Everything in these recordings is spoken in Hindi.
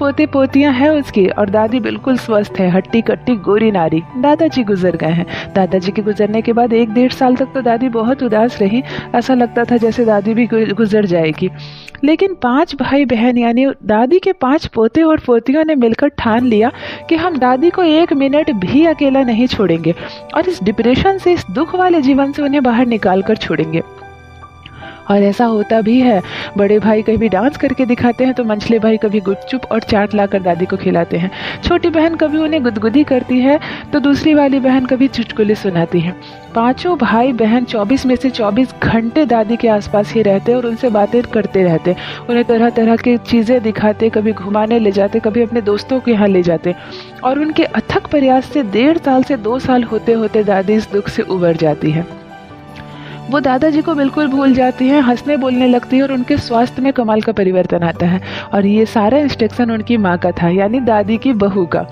पोते पोतियां हैं उसकी और दादी बिल्कुल स्वस्थ है, हट्टी कट्टी गोरी नारी। दादाजी गुजर गए हैं। दादाजी के गुजरने के बाद 1-1.5 साल तक तो दादी बहुत उदास रही। ऐसा लगता था जैसे दादी भी गुजर जाएगी। लेकिन 5 भाई बहन यानी दादी के 5 पोते और पोतियों ने मिलकर ठान लिया कि हम दादी को 1 मिनट भी अकेला नहीं छोड़ेंगे और इस डिप्रेशन से, इस दुख वाले जीवन से उन्हें बाहर निकाल कर छोड़ेंगे। और ऐसा होता भी है। बड़े भाई कभी डांस करके दिखाते हैं तो मंझले भाई कभी गुपचुप और चाट लाकर दादी को खिलाते हैं। छोटी बहन कभी उन्हें गुदगुदी करती है तो दूसरी वाली बहन कभी चुटकुले सुनाती है। 5 भाई बहन 24 में से 24 घंटे दादी के आसपास ही रहते और उनसे बातें करते रहते। उन्हें तरह तरह की चीज़ें दिखाते, कभी घुमाने ले जाते, कभी अपने दोस्तों के यहाँ ले जाते। और उनके अथक प्रयास से 1.5 साल से 2 साल होते होते दादी इस दुख से उबर जाती है। वो दादाजी को बिल्कुल भूल जाती हैं, हंसने बोलने लगती है और उनके स्वास्थ्य में कमाल का परिवर्तन आता है। और ये सारा इंस्ट्रक्शन उनकी माँ का था, यानी दादी की बहू का।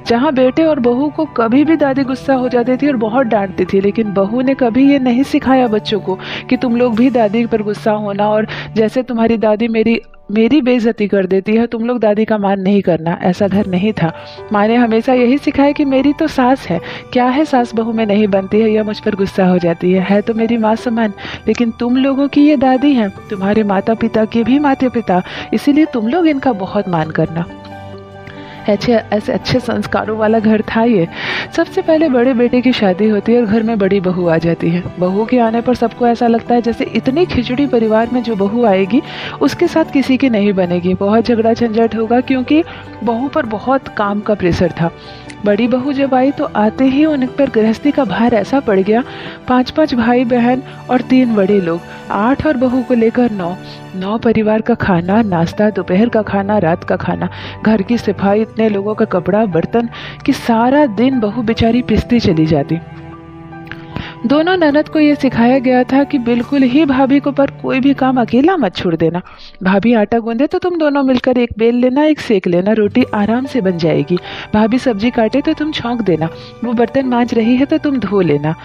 जहाँ बेटे और बहू को कभी भी दादी गुस्सा हो जाती थी और बहुत डांटती थी, लेकिन बहू ने कभी ये नहीं सिखाया बच्चों को कि तुम लोग भी दादी पर गुस्सा होना और जैसे तुम्हारी दादी मेरी बेइज्जती कर देती है तुम लोग दादी का मान नहीं करना। ऐसा घर नहीं था। माँ ने हमेशा यही सिखाया कि मेरी तो सास है, क्या है सास बहू में नहीं बनती है या मुझ पर गुस्सा हो जाती है तो मेरी माँ समान, लेकिन तुम लोगों की ये दादी हैं, तुम्हारे माता पिता के भी माता पिता, इसीलिए तुम लोग इनका बहुत मान करना। ऐसे अच्छे संस्कारों वाला घर था ये। सबसे पहले बड़े बेटे की शादी होती है और घर में बड़ी बहू आ जाती है। बहू के आने पर सबको ऐसा लगता है जैसे इतनी खिचड़ी परिवार में जो बहू आएगी उसके साथ किसी की नहीं बनेगी, बहुत झगड़ा झंझट होगा, क्योंकि बहू पर बहुत काम का प्रेशर था। बड़ी बहू जब आई तो आते ही उन पर गृहस्थी का भार ऐसा पड़ गया। 5-5 भाई बहन और 3 बड़े लोग, 8 और बहू को लेकर 9 परिवार का खाना, नाश्ता, दोपहर का खाना, रात का खाना, घर की सफाई, इतने लोगों का कपड़ा बर्तन कि सारा दिन बहू बेचारी पिसती चली जाती। दोनों ननद को ये सिखाया गया था कि बिल्कुल ही भाभी को पर कोई भी काम अकेला मत छोड़ देना। भाभी आटा गूंदे तो तुम दोनों मिलकर एक बेल लेना, एक सेक लेना, रोटी आराम से बन जाएगी। भाभी सब्जी काटे तो तुम छौंक देना, वो बर्तन मांज रही है तो तुम धो लेना।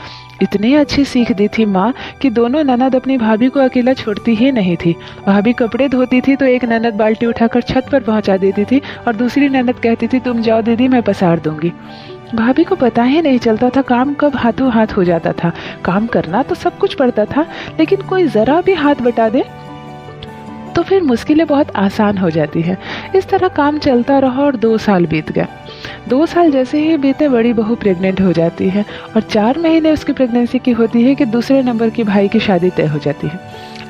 इतनी अच्छी सीख दी थी माँ कि दोनों ननद अपनी भाभी को अकेला छोड़ती ही नहीं थी। भाभी कपड़े धोती थी तो एक ननद बाल्टी उठाकर छत पर पहुंचा देती थी और दूसरी ननद कहती थी तुम जाओ दीदी मैं पसार दूंगी। भाभी को पता ही नहीं चलता था काम कब हाथों हाथ हो जाता था। काम करना तो सब कुछ पड़ता था, लेकिन कोई जरा भी हाथ बटा दे तो फिर मुश्किलें बहुत आसान हो जाती है। इस तरह काम चलता रहा और 2 साल बीत गए। 2 साल जैसे ही बीते बड़ी बहू प्रेग्नेंट हो जाती है और 4 महीने उसकी प्रेगनेंसी की होती है कि दूसरे नंबर की भाई की शादी तय हो जाती है।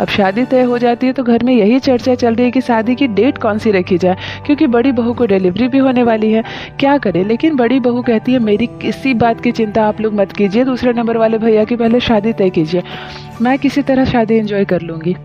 अब शादी तय हो जाती है तो घर में यही चर्चा चल रही है कि शादी की डेट कौन सी रखी जाए, क्योंकि बड़ी बहू को डिलीवरी भी होने वाली है, क्या करे। लेकिन बड़ी बहू कहती है मेरी किसी बात की चिंता आप लोग मत कीजिए, दूसरे नंबर वाले भैया की पहले शादी तय कीजिए, मैं किसी तरह शादी एंजॉय कर लूँगी।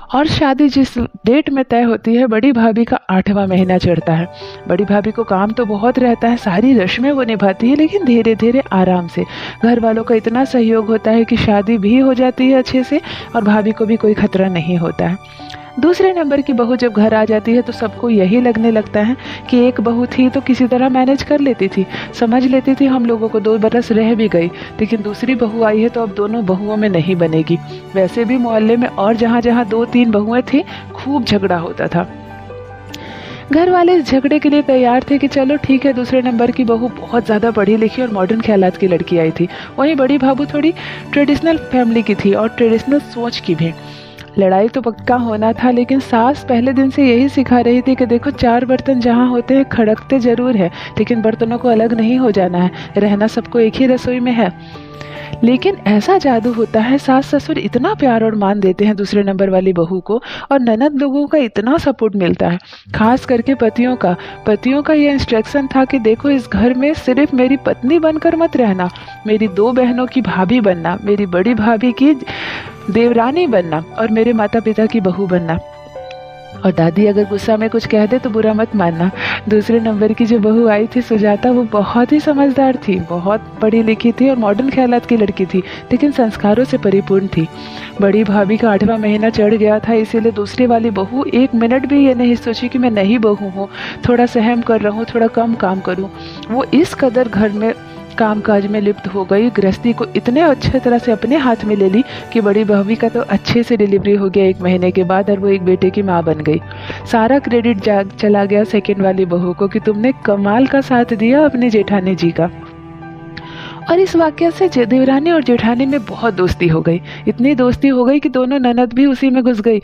और शादी जिस डेट में तय होती है, बड़ी भाभी का 8वां महीना चढ़ता है। बड़ी भाभी को काम तो बहुत रहता है, सारी रस्में वो निभाती है, लेकिन धीरे धीरे आराम से। घर वालों का इतना सहयोग होता है कि शादी भी हो जाती है अच्छे से और भाभी को भी कोई खतरा नहीं होता है। दूसरे नंबर की बहू जब घर आ जाती है तो सबको यही लगने लगता है कि एक बहू थी तो किसी तरह मैनेज कर लेती थी, समझ लेती थी, हम लोगों को 2 बरस रह भी गई, लेकिन दूसरी बहू आई है तो अब दोनों बहुओं में नहीं बनेगी। वैसे भी मोहल्ले में और जहाँ जहाँ 2-3 बहुएं थी खूब झगड़ा होता था। घर वाले इस झगड़े के लिए तैयार थे कि चलो ठीक है, दूसरे नंबर की बहू बहुत ज़्यादा पढ़ी लिखी और मॉडर्न ख्यालात की लड़की आई थी, वहीं बड़ी भाभी थोड़ी ट्रेडिशनल फैमिली की थी और ट्रेडिशनल सोच की भी। लड़ाई तो पक्का होना था, लेकिन सास पहले दिन से यही सिखा रही थी कि देखो 4 बर्तन जहाँ होते हैं खड़कते जरूर है, लेकिन बर्तनों को अलग नहीं हो जाना है, रहना सबको एक ही रसोई में है। लेकिन ऐसा जादू होता है, सास ससुर इतना प्यार और मान देते हैं दूसरे नंबर वाली बहू को और ननद लोगों का इतना सपोर्ट मिलता है, खास करके पतियों का ये इंस्ट्रक्शन था कि देखो इस घर में सिर्फ मेरी पत्नी बनकर मत रहना, मेरी 2 बहनों की भाभी बनना, मेरी बड़ी भाभी की देवरानी बनना और मेरे माता पिता की बहू बनना। और दादी अगर गुस्सा में कुछ कह दे तो बुरा मत मानना। दूसरे नंबर की जो बहू आई थी सुजाता, वो बहुत ही समझदार थी, बहुत पढ़ी लिखी थी और मॉडर्न ख्यालात की लड़की थी, लेकिन संस्कारों से परिपूर्ण थी। बड़ी भाभी का 8वां महीना चढ़ गया था, इसीलिए दूसरी वाली बहू 1 मिनट भी ये नहीं सोची कि मैं नहीं बहू हूँ, थोड़ा सहम कर रहूँ, थोड़ा कम काम करूँ। वो इस कदर घर में कामकाज में लिप्त हो गई, गृहस्थी को इतने अच्छे तरह से अपने हाथ में ले ली कि बड़ी बहू का तो अच्छे से डिलीवरी हो गया 1 महीने के बाद, और वो एक बेटे की माँ बन गई। सारा क्रेडिट चला गया सेकंड वाली बहू को कि तुमने कमाल का साथ दिया अपनी जेठानी जी का। और इस वाकये से देवरानी और जेठानी में बहुत दोस्ती हो गई, इतनी दोस्ती हो गई कि दोनों ननद भी उसी में घुस गई।